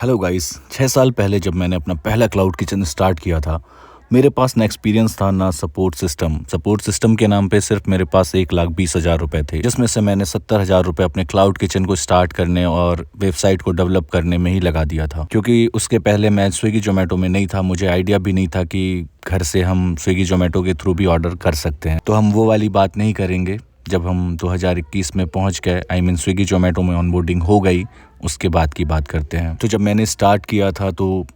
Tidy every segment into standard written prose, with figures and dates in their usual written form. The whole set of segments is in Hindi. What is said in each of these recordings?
हेलो गाइस 6 साल पहले जब मैंने अपना पहला क्लाउड किचन स्टार्ट किया था, मेरे पास ना एक्सपीरियंस था ना सपोर्ट सिस्टम के नाम पे सिर्फ मेरे पास 1,20,000 रुपए थे, जिसमें से मैंने 70,000 रुपए अपने क्लाउड किचन को स्टार्ट करने और वेबसाइट को डेवलप करने में ही लगा दिया था। क्योंकि उसके पहले मैं स्विगी जोमेटो में नहीं था, मुझे आइडिया भी नहीं था कि घर से हम स्विगी जोमेटो के थ्रू भी ऑर्डर कर सकते हैं। तो हम वो वाली बात नहीं करेंगे। जब हम 2021 में पहुंच गए, स्विगी जोमेटो में ऑनबोर्डिंग हो गई, उसके बाद की बात करते हैं। तो जब मैंने स्टार्ट किया था तो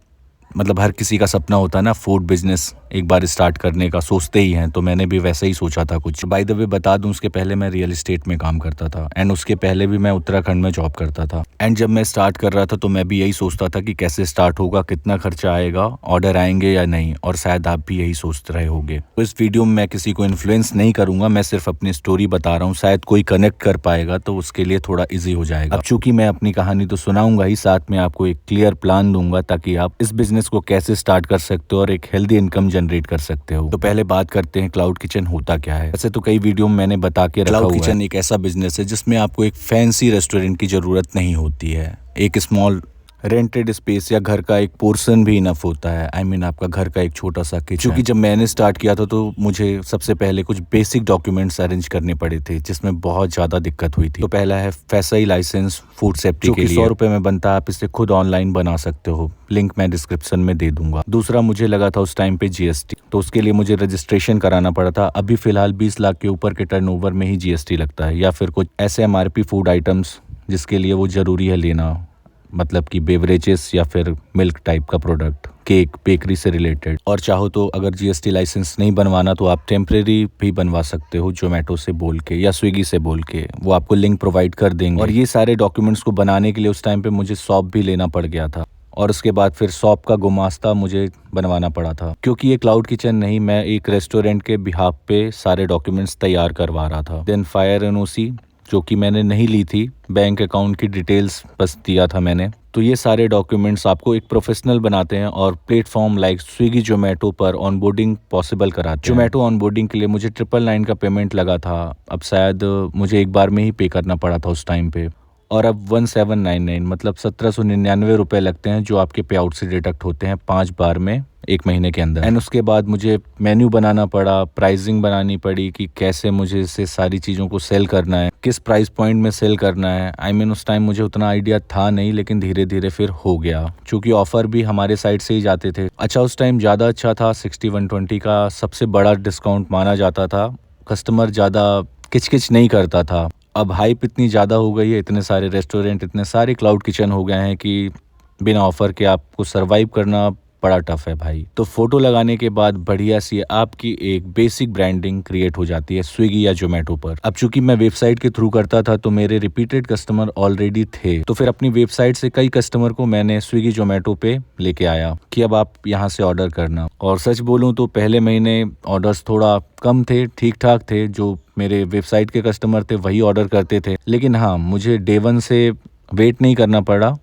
मतलब हर किसी का सपना होता है ना, फूड बिजनेस एक बार स्टार्ट करने का सोचते ही हैं। तो मैंने भी वैसे ही सोचा था कुछ। बाय द वे बता दूं, उसके पहले मैं रियल एस्टेट में काम करता था एंड उसके पहले भी मैं उत्तराखंड में जॉब करता था। एंड जब मैं स्टार्ट कर रहा था तो मैं भी यही सोचता था कि कैसे स्टार्ट होगा, कितना खर्चा आएगा, ऑर्डर आएंगे या नहीं। और शायद आप भी यही सोच रहे होंगे। तो इस वीडियो में मैं किसी को इन्फ्लुएंस नहीं करूंगा, मैं सिर्फ अपनी स्टोरी बता रहा हूँ। शायद कोई कनेक्ट कर पाएगा तो उसके लिए थोड़ा ईजी हो जाएगा। अब चूंकि मैं अपनी कहानी तो सुनाऊंगा ही, साथ में आपको एक क्लियर प्लान दूंगा ताकि आप इस बिजनेस को कैसे स्टार्ट कर सकते हो और एक हेल्दी इनकम जनरेट कर सकते हो। तो पहले बात करते हैं क्लाउड किचन होता क्या है। वैसे तो कई वीडियो में मैंने बता के रखा हुआ है। क्लाउड किचन एक ऐसा बिजनेस है जिसमें आपको एक फैंसी रेस्टोरेंट की जरूरत नहीं होती है। एक स्मॉल रेंटेड स्पेस या घर का एक पोर्शन भी इनफ होता है। आपका घर का एक छोटा सा किचन। क्योंकि जब मैंने स्टार्ट किया था तो मुझे सबसे पहले कुछ बेसिक डॉक्यूमेंट्स अरेंज करने पड़े थे, जिसमें बहुत ज़्यादा दिक्कत हुई थी। तो पहला है FSSAI लाइसेंस फूड सेफ्टी के लिए, 100 रुपये में बनता है। आप इसे खुद ऑनलाइन बना सकते हो, लिंक मैं डिस्क्रिप्शन में दे दूंगा। दूसरा मुझे लगा था उस टाइम पे GST, तो उसके लिए मुझे रजिस्ट्रेशन कराना पड़ा था। अभी फिलहाल 20 लाख के ऊपर के टर्नओवर में ही GST लगता है, या फिर कुछ ऐसे MRP फूड आइटम्स जिसके लिए वो ज़रूरी है लेना, मतलब कि बेवरेजेस या फिर मिल्क टाइप का प्रोडक्ट, केक, बेकरी से रिलेटेड। और चाहो तो अगर GST लाइसेंस नहीं बनवाना तो आप टेम्परेरी भी बनवा सकते हो, जोमेटो से बोल के या स्विगी से बोल के, वो आपको लिंक प्रोवाइड कर देंगे। और ये सारे डॉक्यूमेंट्स को बनाने के लिए उस टाइम पे मुझे शॉप भी लेना पड़ गया था, और उसके बाद फिर शॉप का गुमास्ता मुझे बनवाना पड़ा था। क्योंकि ये क्लाउड किचन नहीं, मैं एक रेस्टोरेंट के बिहाफ पे सारे डॉक्यूमेंट्स तैयार करवा रहा था। देन फायर NOC, जो कि मैंने नहीं ली थी, बैंक अकाउंट की डिटेल्स बस दिया था मैंने। तो ये सारे डॉक्यूमेंट्स आपको एक प्रोफेशनल बनाते हैं और प्लेटफॉर्म लाइक स्विगी जोमेटो पर ऑनबोर्डिंग पॉसिबल कराते हैं। जोमेटो ऑनबोर्डिंग के लिए मुझे 999 का पेमेंट लगा था। अब शायद मुझे एक बार में ही पे करना पड़ा था उस टाइम पे। और अब 1799 मतलब 1799 रुपये लगते हैं, जो आपके पे आउट से डिडक्ट होते हैं 5 बार में 1 महीने के अंदर। एंड उसके बाद मुझे मेन्यू बनाना पड़ा, प्राइसिंग बनानी पड़ी कि कैसे मुझे इसे सारी चीज़ों को सेल करना है, किस प्राइस पॉइंट में सेल करना है। उस टाइम मुझे उतना आइडिया था नहीं, लेकिन धीरे धीरे फिर हो गया, क्योंकि ऑफर भी हमारे साइड से ही जाते थे। अच्छा, उस टाइम ज़्यादा अच्छा था, 60-120 का सबसे बड़ा डिस्काउंट माना जाता था। कस्टमर ज़्यादा किचकिच नहीं करता था। अब हाइप इतनी ज़्यादा हो गई है, इतने सारे रेस्टोरेंट, इतने सारे क्लाउड किचन हो गए हैं कि बिना ऑफर के आपको सरवाइव करना बड़ा टफ है भाई। तो फोटो लगाने के बाद बढ़िया सी आपकी एक बेसिक ब्रांडिंग क्रिएट हो जाती है स्विगी या जोमेटो पर। अब चूंकि मैं वेबसाइट के थ्रू करता था तो मेरे रिपीटेड कस्टमर ऑलरेडी थे, तो फिर अपनी वेबसाइट से कई कस्टमर को मैंने स्विगी जोमेटो पे लेके आया कि अब आप यहाँ से ऑर्डर करना। और सच बोलूँ तो पहले महीने ऑर्डर्स थोड़ा कम थे, ठीक ठाक थे। जो मेरे वेबसाइट के कस्टमर थे वही ऑर्डर करते थे, लेकिन हाँ, मुझे डे 1 से वेट नहीं करना पड़ा।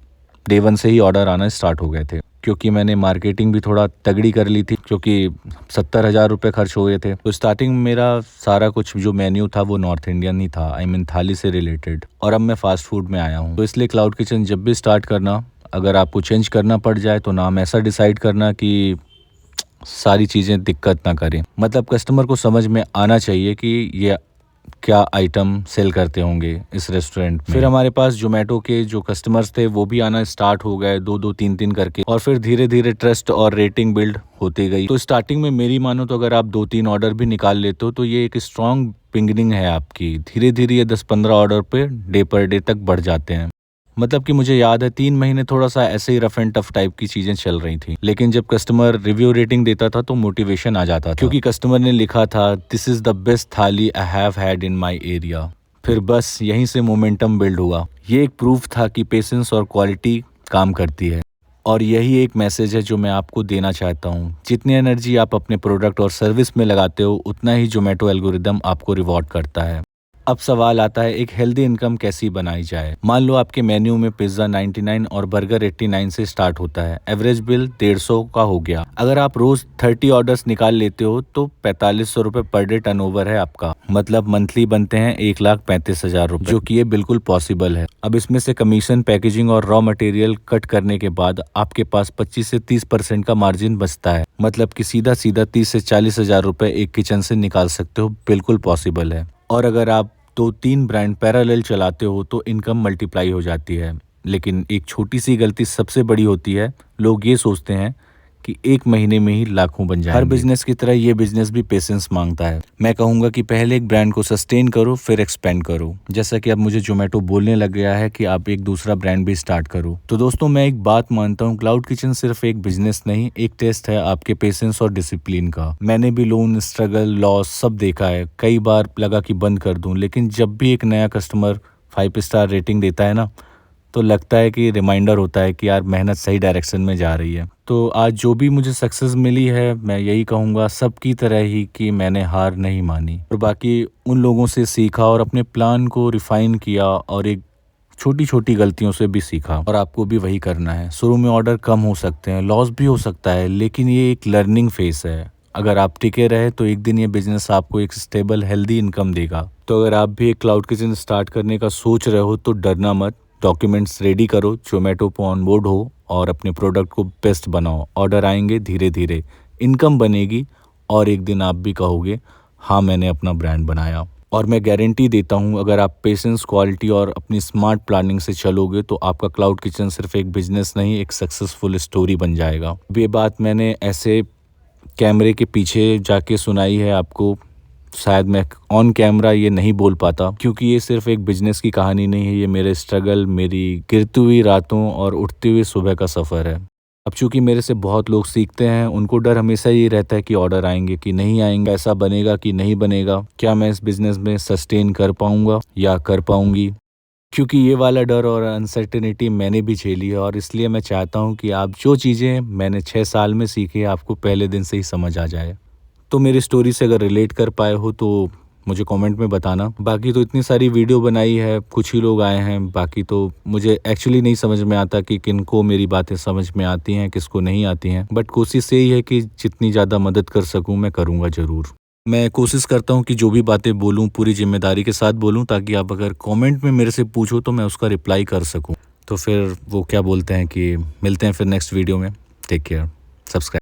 डे 1 से ही ऑर्डर आना स्टार्ट हो गए थे, क्योंकि मैंने मार्केटिंग भी थोड़ा तगड़ी कर ली थी। क्योंकि 70,000 रुपये खर्च हो गए थे। तो स्टार्टिंग में मेरा सारा कुछ जो मेन्यू था वो नॉर्थ इंडियन ही था, थाली से रिलेटेड। और अब मैं फास्ट फूड में आया हूँ। तो इसलिए क्लाउड किचन जब भी स्टार्ट करना, अगर आपको चेंज करना पड़ जाए तो नाम ऐसा डिसाइड करना कि सारी चीज़ें दिक्कत ना करें। मतलब कस्टमर को समझ में आना चाहिए कि ये क्या आइटम सेल करते होंगे इस रेस्टोरेंट में। फिर हमारे पास जोमेटो के जो कस्टमर्स थे वो भी आना स्टार्ट हो गए, 2-2, 3-3 करके। और फिर धीरे धीरे ट्रस्ट और रेटिंग बिल्ड होती गई। तो स्टार्टिंग में मेरी मानो तो अगर आप 2-3 ऑर्डर भी निकाल लेते हो तो ये एक स्ट्रॉन्ग बिगिनिंग है आपकी। धीरे धीरे ये 10-15 ऑर्डर पे डे पर डे तक बढ़ जाते हैं। मतलब कि मुझे याद है 3 महीने थोड़ा सा ऐसे ही रफ एंड टफ टाइप की चीजें चल रही थी, लेकिन जब कस्टमर रिव्यू रेटिंग देता था तो मोटिवेशन आ जाता था। क्योंकि कस्टमर ने लिखा था, दिस इज द बेस्ट थाली I have had in my area. फिर बस यहीं से मोमेंटम बिल्ड हुआ। ये एक प्रूफ था कि पेशेंस और क्वालिटी काम करती है। और यही एक मैसेज है जो मैं आपको देना चाहता हूँ। जितनी एनर्जी आप अपने प्रोडक्ट और सर्विस में लगाते हो, उतना ही जोमेटो एल्गोरिदम आपको रिवॉर्ड करता है। अब सवाल आता है एक हेल्दी इनकम कैसी बनाई जाए। मान लो आपके मेन्यू में पिज्जा 99 और बर्गर 89 से स्टार्ट होता है, एवरेज बिल 150 का हो गया। अगर आप रोज 30 ऑर्डर्स निकाल लेते हो तो 4500 रुपए पर डे टर्नओवर है आपका, मतलब मंथली बनते हैं 1,35,000 रुपए, जो कि ये बिल्कुल पॉसिबल है। अब इसमें से कमीशन, पैकेजिंग और रॉ मटेरियल कट करने के बाद आपके पास 25 से 30% का मार्जिन बचता है, मतलब कि सीधा सीधा 30 से 40,000 रुपए एक किचन से निकाल सकते हो, बिल्कुल पॉसिबल है। और अगर आप 2-3 ब्रांड पैरेलल चलाते हो तो इनकम मल्टीप्लाई हो जाती है। लेकिन एक छोटी सी गलती सबसे बड़ी होती है, लोग ये सोचते हैं कि एक महीने में ही लाखों बन जाएंगे। हर बिजनेस की तरह ये बिजनेस भी पेशेंस मांगता है। मैं कहूंगा कि पहले एक ब्रांड को सस्टेन करो, फिर एक्सपेंड करो। जैसा कि अब मुझे जोमेटो बोलने लग गया है कि आप एक दूसरा ब्रांड भी स्टार्ट करो। तो दोस्तों, मैं एक बात मानता हूँ, क्लाउड किचन सिर्फ एक बिजनेस नहीं, एक टेस्ट है आपके पेशेंस और डिसिप्लिन का। मैंने भी लोन, स्ट्रगल, लॉस सब देखा है। कई बार लगा कि बंद कर दूं, लेकिन जब भी एक नया कस्टमर 5 स्टार रेटिंग देता है ना, तो लगता है कि रिमाइंडर होता है कि यार मेहनत सही डायरेक्शन में जा रही है। तो आज जो भी मुझे सक्सेस मिली है, मैं यही कहूँगा सबकी तरह ही कि मैंने हार नहीं मानी और बाकी उन लोगों से सीखा और अपने प्लान को रिफाइन किया और एक छोटी छोटी गलतियों से भी सीखा। और आपको भी वही करना है। शुरू में ऑर्डर कम हो सकते हैं, लॉस भी हो सकता है, लेकिन ये एक लर्निंग फेस है। अगर आप टिके रहे तो एक दिन ये बिजनेस आपको एक स्टेबल हेल्दी इनकम देगा। तो अगर आप भी एक क्लाउड किचन स्टार्ट करने का सोच रहे हो तो डरना मत। डॉक्यूमेंट्स रेडी करो, जोमेटो पे ऑन बोर्ड हो और अपने प्रोडक्ट को बेस्ट बनाओ। ऑर्डर आएंगे धीरे धीरे, इनकम बनेगी और एक दिन आप भी कहोगे हाँ मैंने अपना ब्रांड बनाया। और मैं गारंटी देता हूँ, अगर आप पेशेंस, क्वालिटी और अपनी स्मार्ट प्लानिंग से चलोगे तो आपका क्लाउड किचन सिर्फ एक बिजनेस नहीं, एक सक्सेसफुल स्टोरी बन जाएगा। ये बात मैंने ऐसे कैमरे के पीछे जाके सुनाई है आपको। शायद मैं ऑन कैमरा ये नहीं बोल पाता, क्योंकि ये सिर्फ एक बिजनेस की कहानी नहीं है, ये मेरे स्ट्रगल, मेरी गिरती हुई रातों और उठती हुई सुबह का सफ़र है। अब चूंकि मेरे से बहुत लोग सीखते हैं, उनको डर हमेशा ये रहता है कि ऑर्डर आएंगे कि नहीं आएंगे, ऐसा बनेगा कि नहीं बनेगा, क्या मैं इस बिज़नेस में सस्टेन कर पाऊंगा या कर पाऊंगी। क्योंकि ये वाला डर और अनसर्टेनिटी मैंने भी झेली है और इसलिए मैं चाहता हूँ कि आप जो चीज़ें मैंने 6 साल में सीखी आपको पहले दिन से ही समझ आ जाए। तो मेरी स्टोरी से अगर रिलेट कर पाए हो तो मुझे कमेंट में बताना। बाकी तो इतनी सारी वीडियो बनाई है, कुछ ही लोग आए हैं, बाकी तो मुझे एक्चुअली नहीं समझ में आता कि किनको मेरी बातें समझ में आती हैं, किसको नहीं आती हैं। बट कोशिश यही है कि जितनी ज़्यादा मदद कर सकूं मैं करूंगा ज़रूर। मैं कोशिश करता हूं कि जो भी बातें बोलूं पूरी जिम्मेदारी के साथ बोलूं, ताकि आप अगर कमेंट में मेरे से पूछो तो मैं उसका रिप्लाई कर सकूं। तो फिर वो क्या बोलते हैं कि मिलते हैं फिर नेक्स्ट वीडियो में। Take care, subscribe.